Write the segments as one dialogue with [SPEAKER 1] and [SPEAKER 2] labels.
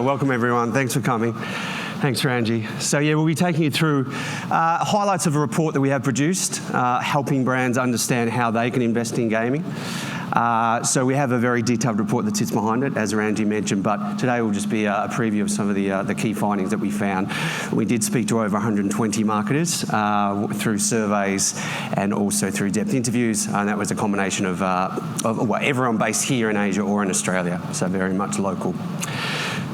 [SPEAKER 1] Welcome, everyone. Thanks for coming. Thanks, Ranji. So, we'll be taking you through highlights of a report that we have produced, helping brands understand how they can invest in gaming. So we have a very detailed report that sits behind it, as Ranji mentioned, but today will just be a preview of some of the key findings that we found. We did speak to over 120 marketers through surveys and also through depth interviews, and that was a combination of everyone based here in Asia or in Australia, so very much local.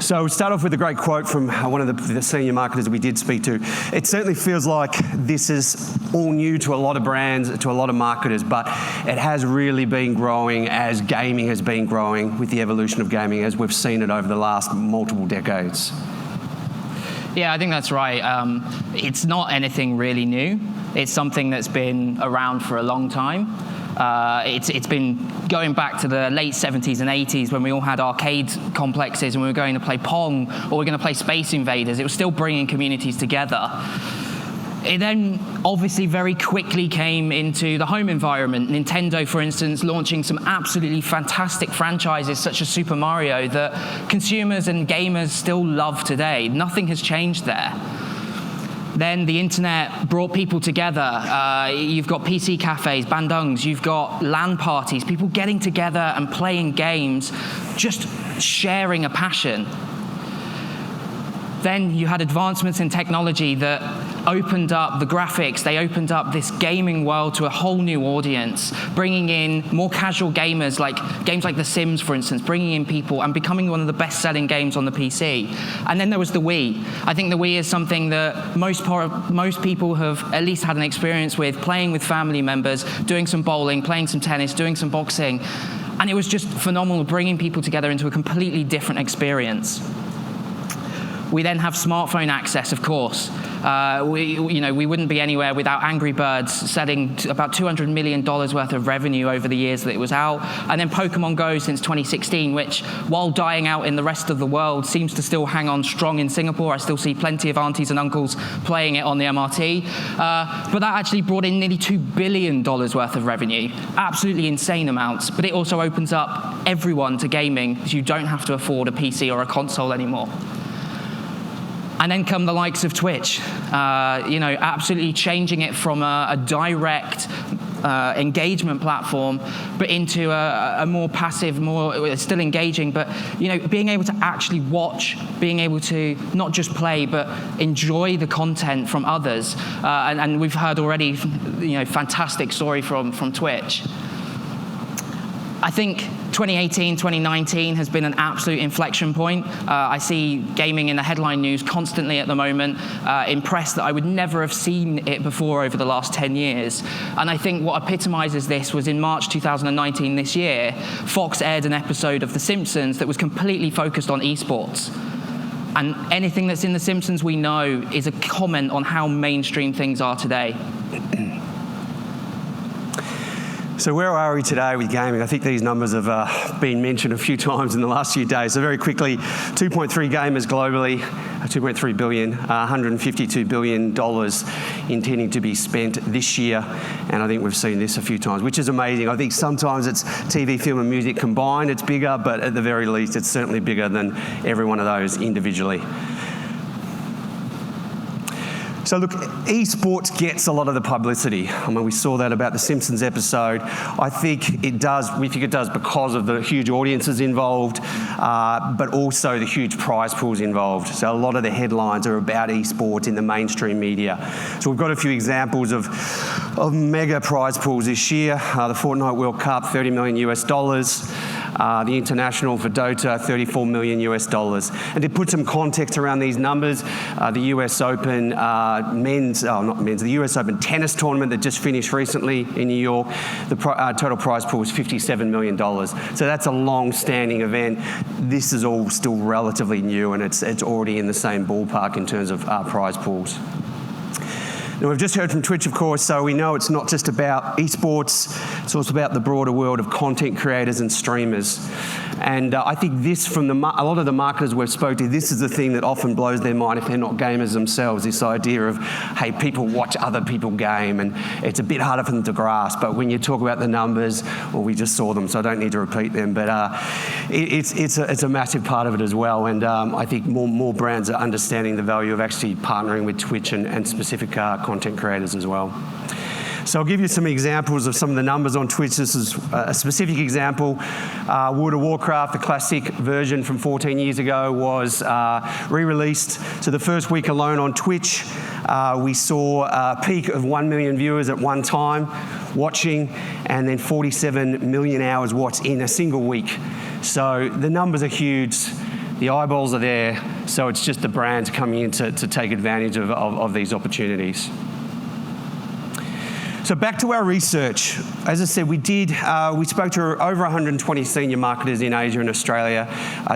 [SPEAKER 1] So we'll start off with a great quote from one of the senior marketers that we did speak to. It certainly feels like this is all new to a lot of brands, to a lot of marketers, but it has really been growing as gaming has been growing with the evolution of gaming as we've seen it over the last multiple decades.
[SPEAKER 2] Yeah, I think that's right. It's not anything really new. It's something that's been around for a long time. It's been going back to the late 70s and 80s when we all had arcade complexes and we were going to play Pong or we were going to play Space Invaders. It was still bringing communities together. It then obviously very quickly came into the home environment. Nintendo, for instance, launching some absolutely fantastic franchises such as Super Mario that consumers and gamers still love today. Nothing has changed there. Then the internet brought people together. You've got PC cafes, bandungs, you've got LAN parties, people getting together and playing games, just sharing a passion. Then you had advancements in technology that opened up the graphics, they opened up this gaming world to a whole new audience, bringing in more casual gamers, like games like The Sims, for instance, bringing in people and becoming one of the best-selling games on the PC. And then there was the Wii. I think the Wii is something that most people have at least had an experience with, playing with family members, doing some bowling, playing some tennis, doing some boxing. And it was just phenomenal, bringing people together into a completely different experience. We then have smartphone access, of course. We wouldn't be anywhere without Angry Birds selling about $200 million worth of revenue over the years that it was out. And then Pokemon Go since 2016, which, while dying out in the rest of the world, seems to still hang on strong in Singapore. I still see plenty of aunties and uncles playing it on the MRT. But that actually brought in nearly $2 billion worth of revenue. Absolutely insane amounts. But it also opens up everyone to gaming, because you don't have to afford a PC or a console anymore. And then come the likes of Twitch, absolutely changing it from a direct engagement platform, but into a more passive, more still engaging, but being able to actually watch, being able to not just play, but enjoy the content from others. And we've heard already, fantastic story from Twitch. I think 2018, 2019 has been an absolute inflection point. I see gaming in the headline news constantly at the moment, impressed that I would never have seen it before over the last 10 years. And I think what epitomizes this was in March 2019 this year, Fox aired an episode of The Simpsons that was completely focused on esports. And anything that's in The Simpsons we know is a comment on how mainstream things are today.
[SPEAKER 1] So where are we today with gaming? I think these numbers have been mentioned a few times in the last few days. So very quickly, 2.3 gamers globally, 2.3 billion, $152 billion intending to be spent this year. And I think we've seen this a few times, which is amazing. I think sometimes it's TV, film and music combined, it's bigger, but at the very least, it's certainly bigger than every one of those individually. So look, esports gets a lot of the publicity. I mean, we saw that about the Simpsons episode. I think it does, because of the huge audiences involved, but also the huge prize pools involved. So a lot of the headlines are about esports in the mainstream media. So we've got a few examples of mega prize pools this year. The Fortnite World Cup, $30 million US. The International for Dota, $34 million US. And to put some context around these numbers, the US Open the US Open tennis tournament that just finished recently in New York, the total prize pool was $57 million. So that's a long-standing event. This is all still relatively new, and it's already in the same ballpark in terms of prize pools. Now, we've just heard from Twitch, of course, so we know it's not just about esports, it's also about the broader world of content creators and streamers. And I think this, from a lot of the marketers we've spoken to, this is the thing that often blows their mind if they're not gamers themselves, this idea of, hey, people watch other people game, and it's a bit harder for them to grasp. But when you talk about the numbers, well, we just saw them, so I don't need to repeat them. But it's a massive part of it as well. And I think more brands are understanding the value of actually partnering with Twitch and specific content creators as well. So I'll give you some examples of some of the numbers on Twitch. This is a specific example. World of Warcraft, the classic version from 14 years ago, was re-released. So the first week alone on Twitch, we saw a peak of 1 million viewers at one time watching, and then 47 million hours watched in a single week. So the numbers are huge. The eyeballs are there. So it's just the brands coming in to take advantage of these opportunities. So back to our research. As I said, we spoke to over 120 senior marketers in Asia and Australia,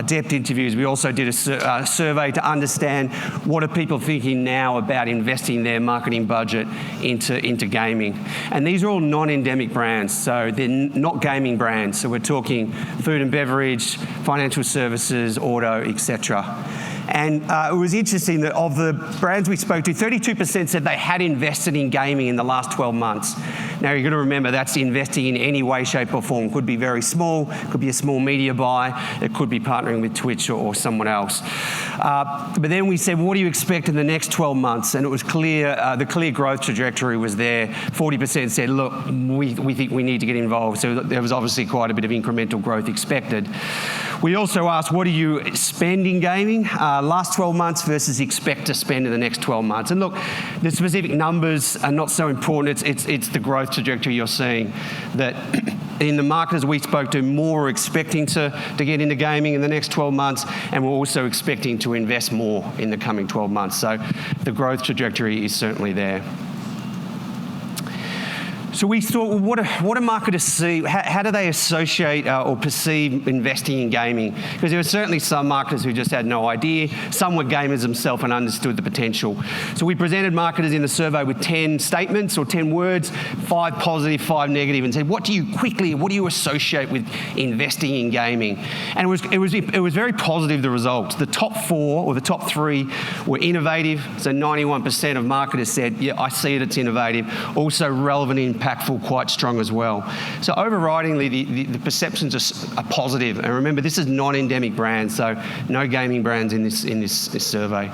[SPEAKER 1] depth interviews. We also did a survey to understand what are people thinking now about investing their marketing budget into gaming. And these are all non-endemic brands, so they're not gaming brands. So we're talking food and beverage, financial services, auto, etc. And it was interesting that of the brands we spoke to, 32% said they had invested in gaming in the last 12 months. Now, you've got to remember that's investing in any way, shape or form. Could be very small, could be a small media buy, it could be partnering with Twitch or someone else. But then we said, what do you expect in the next 12 months? And it was clear, the clear growth trajectory was there. 40% said, look, we think we need to get involved. So there was obviously quite a bit of incremental growth expected. We also asked, what do you spend in gaming last 12 months versus expect to spend in the next 12 months? And look, the specific numbers are not so important. It's the growth trajectory you're seeing. That in the marketers we spoke to, more are expecting to get into gaming in the next 12 months, and we're also expecting to invest more in the coming 12 months. So the growth trajectory is certainly there. So we thought, well, what do marketers see? How do they associate or perceive investing in gaming? Because there were certainly some marketers who just had no idea. Some were gamers themselves and understood the potential. So we presented marketers in the survey with 10 statements or 10 words, 5 positive, 5 negative, and said, what do you associate with investing in gaming? And it was very positive, the results. The top 4 or the top 3 were innovative. So 91% of marketers said, yeah, I see it's innovative. Also relevant, impactful, quite strong as well. So overridingly, the perceptions are positive. And remember, this is non-endemic brands, so no gaming brands in this survey.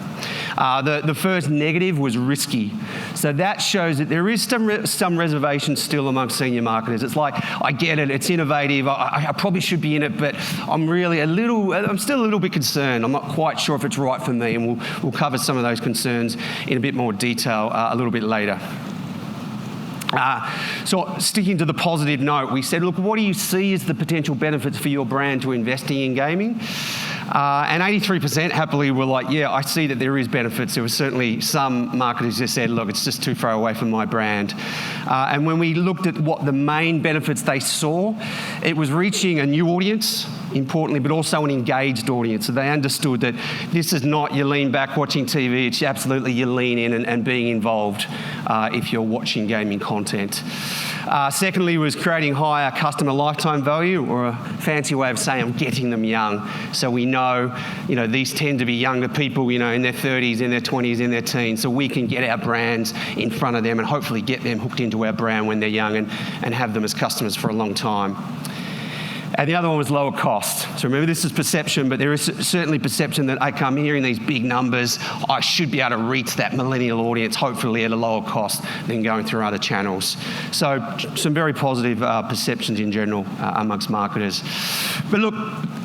[SPEAKER 1] The first negative was risky. So that shows that there is some reservation still among senior marketers. It's like, I get it, it's innovative, I probably should be in it, but I'm still a little bit concerned. I'm not quite sure if it's right for me, and we'll cover some of those concerns in a bit more detail a little bit later. So sticking to the positive note, we said, look, what do you see as the potential benefits for your brand to investing in gaming? And 83% happily were like, yeah, I see that there is benefits. There were certainly some marketers who said, look, it's just too far away from my brand. And when we looked at what the main benefits they saw, it was reaching a new audience, importantly, but also an engaged audience. So they understood that this is not you lean back watching TV, it's absolutely you lean in and being involved if you're watching gaming content. Secondly was creating higher customer lifetime value, or a fancy way of saying I'm getting them young. So we know, these tend to be younger people, in their 30s, in their 20s, in their teens. So we can get our brands in front of them and hopefully get them hooked into our brand when they're young and have them as customers for a long time. And the other one was lower cost. So remember, this is perception, but there is certainly perception that, okay, I'm hearing these big numbers, I should be able to reach that millennial audience, hopefully at a lower cost than going through other channels. So some very positive perceptions in general amongst marketers. But look,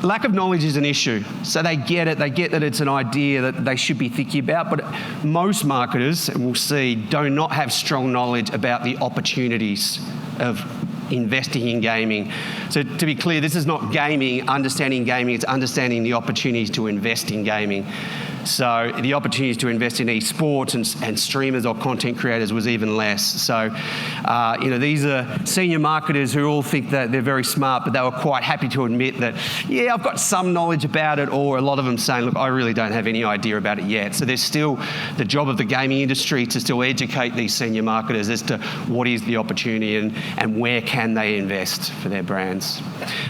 [SPEAKER 1] lack of knowledge is an issue. So they get it, they get that it's an idea that they should be thinking about, but most marketers, and we'll see, do not have strong knowledge about the opportunities of investing in gaming. So to be clear, this is not gaming, understanding gaming, it's understanding the opportunities to invest in gaming. So the opportunities to invest in esports and streamers or content creators was even less. So, these are senior marketers who all think that they're very smart, but they were quite happy to admit that, yeah, I've got some knowledge about it, or a lot of them saying, look, I really don't have any idea about it yet. So there's still the job of the gaming industry to still educate these senior marketers as to what is the opportunity and where can they invest for their brands.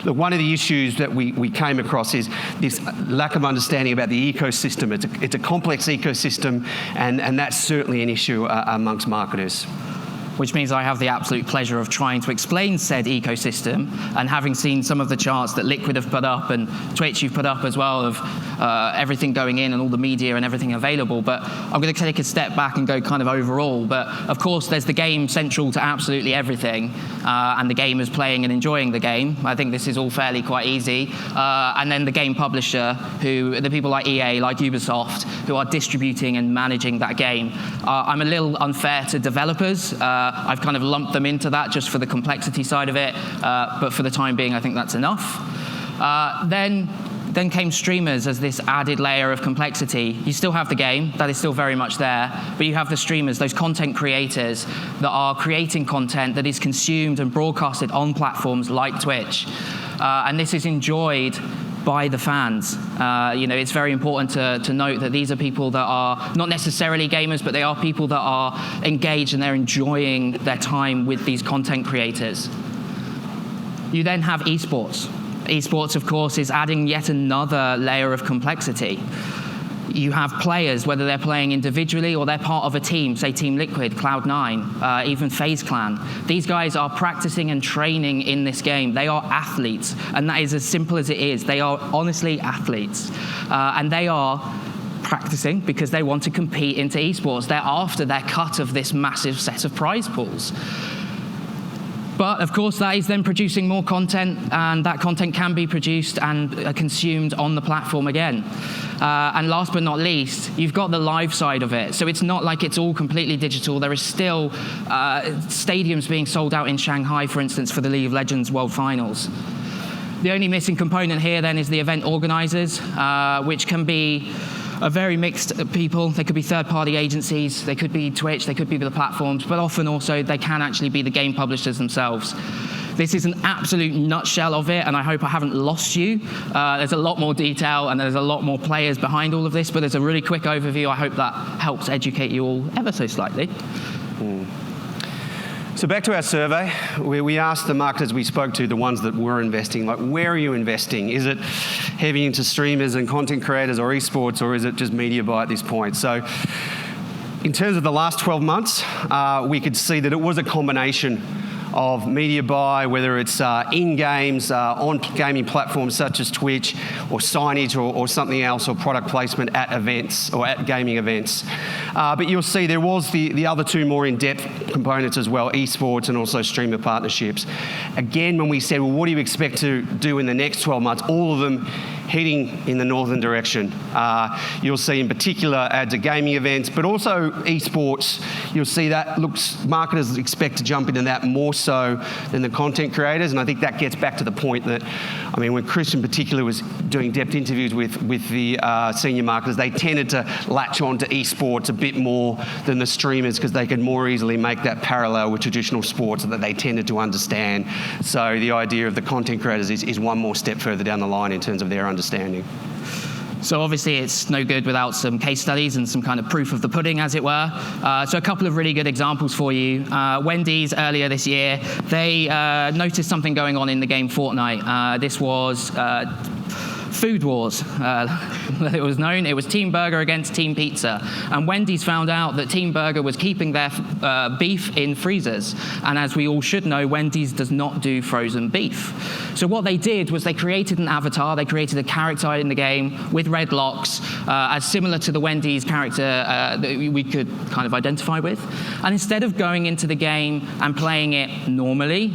[SPEAKER 1] Look, one of the issues that we came across is this lack of understanding about the ecosystem. It's a complex ecosystem, and that's certainly an issue amongst marketers.
[SPEAKER 2] Which means I have the absolute pleasure of trying to explain said ecosystem, and having seen some of the charts that Liquid have put up and Twitch you've put up as well of everything going in and all the media and everything available. But I'm going to take a step back and go kind of overall. But of course, there's the game central to absolutely everything, and the gamers playing and enjoying the game. I think this is all fairly quite easy. And then the game publisher, the people like EA, like Ubisoft, who are distributing and managing that game. I'm a little unfair to developers. I've kind of lumped them into that just for the complexity side of it, but for the time being, I think that's enough. Then came streamers as this added layer of complexity. You still have the game, that is still very much there, but you have the streamers, those content creators that are creating content that is consumed and broadcasted on platforms like Twitch. And this is enjoyed by the fans. It's very important to note that these are people that are not necessarily gamers, but they are people that are engaged and they're enjoying their time with these content creators. You then have esports. Esports, of course, is adding yet another layer of complexity. You have players, whether they're playing individually or they're part of a team, say Team Liquid, Cloud9, even FaZe Clan. These guys are practicing and training in this game. They are athletes, and that is as simple as it is. They are honestly athletes, and they are practicing because they want to compete into esports. They're after their cut of this massive set of prize pools. But of course, that is then producing more content, and that content can be produced and consumed on the platform again. And last but not least, you've got the live side of it. So it's not like it's all completely digital. There is still stadiums being sold out in Shanghai, for instance, for the League of Legends World Finals. The only missing component here then is the event organizers, which can be a very mixed people. They could be third-party agencies, they could be Twitch, they could be the platforms, but often also they can actually be the game publishers themselves. This is an absolute nutshell of it, and I hope I haven't lost you. There's a lot more detail, and there's a lot more players behind all of this, but there's a really quick overview. I hope that helps educate you all ever so slightly.
[SPEAKER 1] So back to our survey, where we asked the marketers we spoke to, the ones that were investing, like, where are you investing? Is it heavy into streamers and content creators or esports, or is it just media buy at this point? So in terms of the last 12 months, we could see that it was a combination of media buy, whether it's in games, on gaming platforms such as Twitch, or signage or something else, or product placement at events or at gaming events. But you'll see there was the other two more in-depth components as well, esports and also streamer partnerships. Again, when we said, well, what do you expect to do in the next 12 months? All of them heading in the northern direction. You'll see in particular ads at gaming events, but also esports. You'll see that marketers expect to jump into that more so than the content creators, and I think that gets back to the point that, when Chris in particular was doing depth interviews with the senior marketers, they tended to latch on to esports a bit more than the streamers because they could more easily make that parallel with traditional sports that they tended to understand. So the idea of the content creators is one more step further down the line in terms of their understanding.
[SPEAKER 2] So obviously it's no good without some case studies and some kind of proof of the pudding, as it were. So a couple of really good examples for you. Wendy's earlier this year, they noticed something going on in the game Fortnite. This was Food Wars, it was known. It was Team Burger against Team Pizza. And Wendy's found out that Team Burger was keeping their beef in freezers. And as we all should know, Wendy's does not do frozen beef. So what they did was they created an avatar, they created a character in the game with red locks, as similar to the Wendy's character that we could kind of identify with. And instead of going into the game and playing it normally,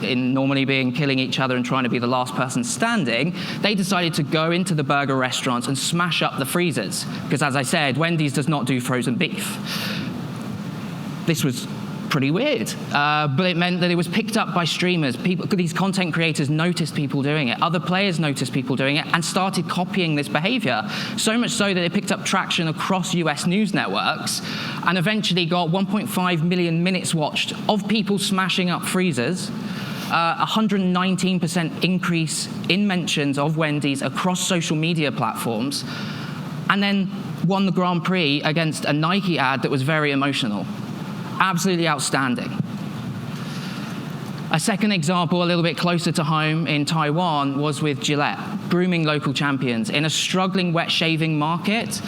[SPEAKER 2] normally being killing each other and trying to be the last person standing, they decided to go into the burger restaurants and smash up the freezers. Because as I said, Wendy's does not do frozen beef. This was pretty weird. But it meant that it was picked up by streamers. These content creators noticed people doing it. Other players noticed people doing it and started copying this behavior. So much so that it picked up traction across US news networks and eventually got 1.5 million minutes watched of people smashing up freezers, 119% increase in mentions of Wendy's across social media platforms, and then won the Grand Prix against a Nike ad that was very emotional. Absolutely outstanding. A second example, a little bit closer to home in Taiwan, was with Gillette, grooming local champions. In a struggling wet shaving market,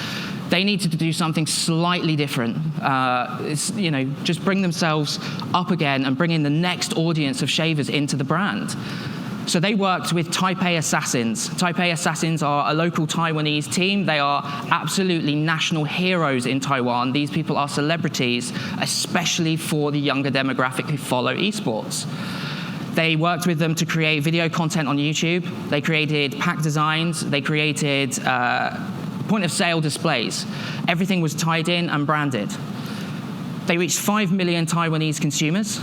[SPEAKER 2] they needed to do something slightly different. Just bring themselves up again and bring in the next audience of shavers into the brand. So they worked with Taipei Assassins. Taipei Assassins are a local Taiwanese team. They are absolutely national heroes in Taiwan. These people are celebrities, especially for the younger demographic who follow esports. They worked with them to create video content on YouTube. They created pack designs. They created point-of-sale displays. Everything was tied in and branded. They reached 5 million Taiwanese consumers.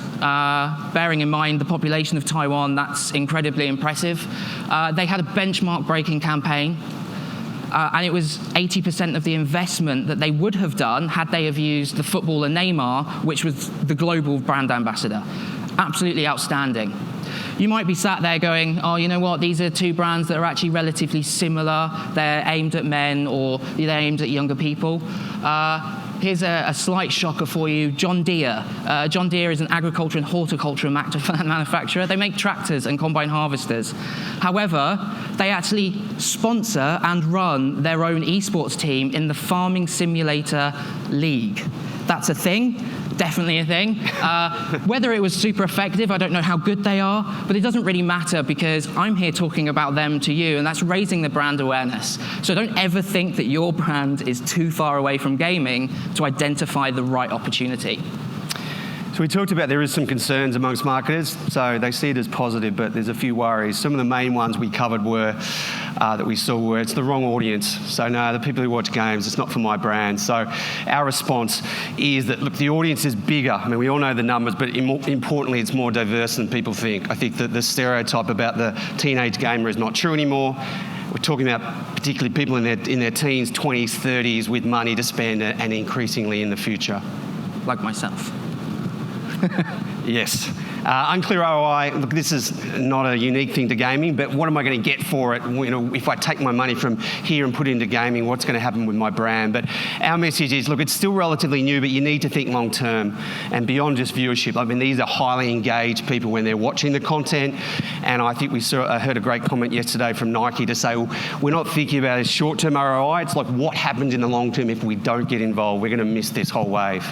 [SPEAKER 2] Bearing in mind the population of Taiwan, that's incredibly impressive. They had a benchmark-breaking campaign, and it was 80% of the investment that they would have done had they have used the footballer Neymar, which was the global brand ambassador. Absolutely outstanding. You might be sat there going, oh, you know what, these are two brands that are actually relatively similar. They're aimed at men or they're aimed at younger people. Here's a slight shocker for you, John Deere. John Deere is an agriculture and horticulture manufacturer. They make tractors and combine harvesters. However, they actually sponsor and run their own esports team in the Farming Simulator League. That's a thing. Definitely a thing. Whether it was super effective, I don't know how good they are, but it doesn't really matter because I'm here talking about them to you, and that's raising the brand awareness. So don't ever think that your brand is too far away from gaming to identify the right opportunity.
[SPEAKER 1] So we talked about there is some concerns amongst marketers, so they see it as positive, but there's a few worries. Some of the main ones we covered were, that we saw were, it's the wrong audience. So no, the people who watch games, it's not for my brand. So our response is that, look, the audience is bigger. I mean, we all know the numbers, but importantly, it's more diverse than people think. I think that the stereotype about the teenage gamer is not true anymore. We're talking about particularly people in their teens, 20s, 30s with money to spend, and increasingly in the future.
[SPEAKER 2] Like myself.
[SPEAKER 1] Yes. Unclear ROI, look, this is not a unique thing to gaming, but what am I going to get for it? You know, if I take my money from here and put it into gaming, what's going to happen with my brand? But our message is, look, it's still relatively new, but you need to think long term and beyond just viewership. I mean, these are highly engaged people when they're watching the content, and I think we heard a great comment yesterday from Nike to say, well, we're not thinking about a short-term ROI, it's like what happens in the long term if we don't get involved. We're going to miss this whole wave.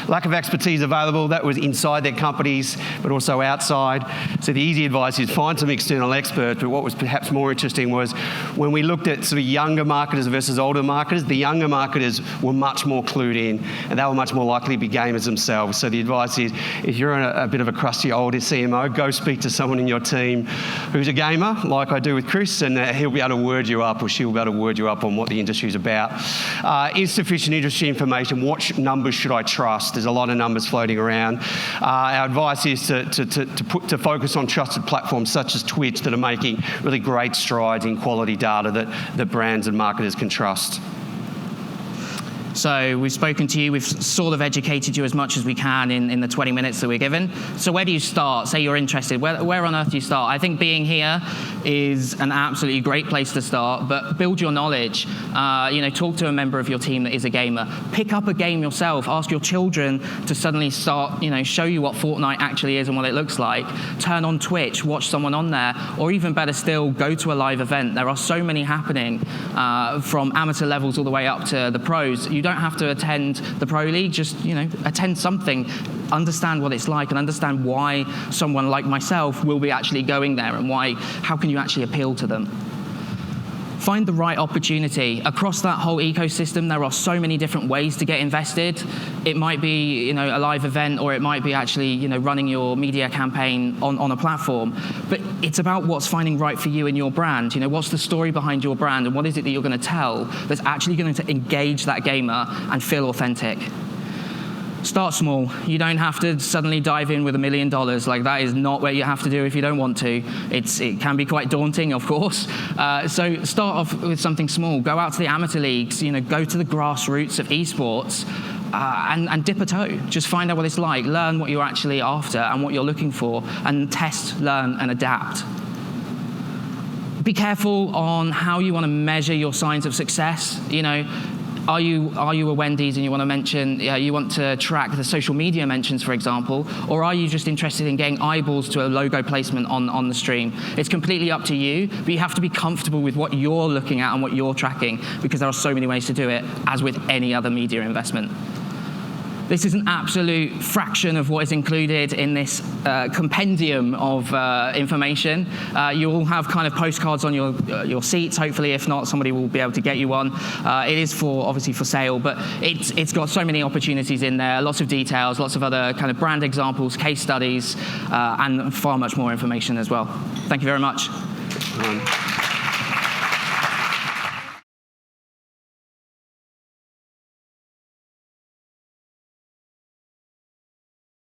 [SPEAKER 1] Lack of expertise available, that was inside their companies, but also outside. So the easy advice is find some external experts, but what was perhaps more interesting was when we looked at sort of younger marketers versus older marketers, the younger marketers were much more clued in, and they were much more likely to be gamers themselves. So the advice is, if you're a bit of a crusty old CMO, go speak to someone in your team who's a gamer, like I do with Chris, and he'll be able to word you up, or she'll be able to word you up on what the industry's about. Insufficient industry information, what numbers should I trust? There's a lot of numbers floating around. Our advice is to focus on trusted platforms such as Twitch that are making really great strides in quality data that brands and marketers can trust.
[SPEAKER 2] So we've spoken to you, we've sort of educated you as much as we can in the 20 minutes that we're given. So where do you start? Say you're interested, where on earth do you start? I think being here is an absolutely great place to start, but build your knowledge. Talk to a member of your team that is a gamer. Pick up a game yourself. Ask your children to suddenly start, show you what Fortnite actually is and what it looks like. Turn on Twitch, watch someone on there, or even better still, go to a live event. There are so many happening from amateur levels all the way up to the pros. You don't have to attend the Pro League, just attend something, understand what it's like, and understand why someone like myself will be actually going there, and how can you actually appeal to them. Find the right opportunity. Across that whole ecosystem, there are so many different ways to get invested. It might be a live event, or it might be actually running your media campaign on a platform. But it's about what's finding right for you and your brand. What's the story behind your brand, and what is it that you're going to tell that's actually going to engage that gamer and feel authentic. Start small. You don't have to suddenly dive in with $1 million. Like, that is not what you have to do if you don't want to. It can be quite daunting, of course. So start off with something small. Go out to the amateur leagues. Go to the grassroots of esports. And dip a toe. Just find out what it's like. Learn what you're actually after and what you're looking for, and test, learn, and adapt. Be careful on how you want to measure your signs of success. Are you a Wendy's and you want to track the social media mentions, for example, or are you just interested in getting eyeballs to a logo placement on the stream? It's completely up to you, but you have to be comfortable with what you're looking at and what you're tracking, because there are so many ways to do it, as with any other media investment. This is an absolute fraction of what is included in this compendium of information. You all have kind of postcards on your seats, hopefully. If not, somebody will be able to get you one. It is obviously for sale, but it's got so many opportunities in there, lots of details, lots of other kind of brand examples, case studies, and far much more information as well. Thank you very much.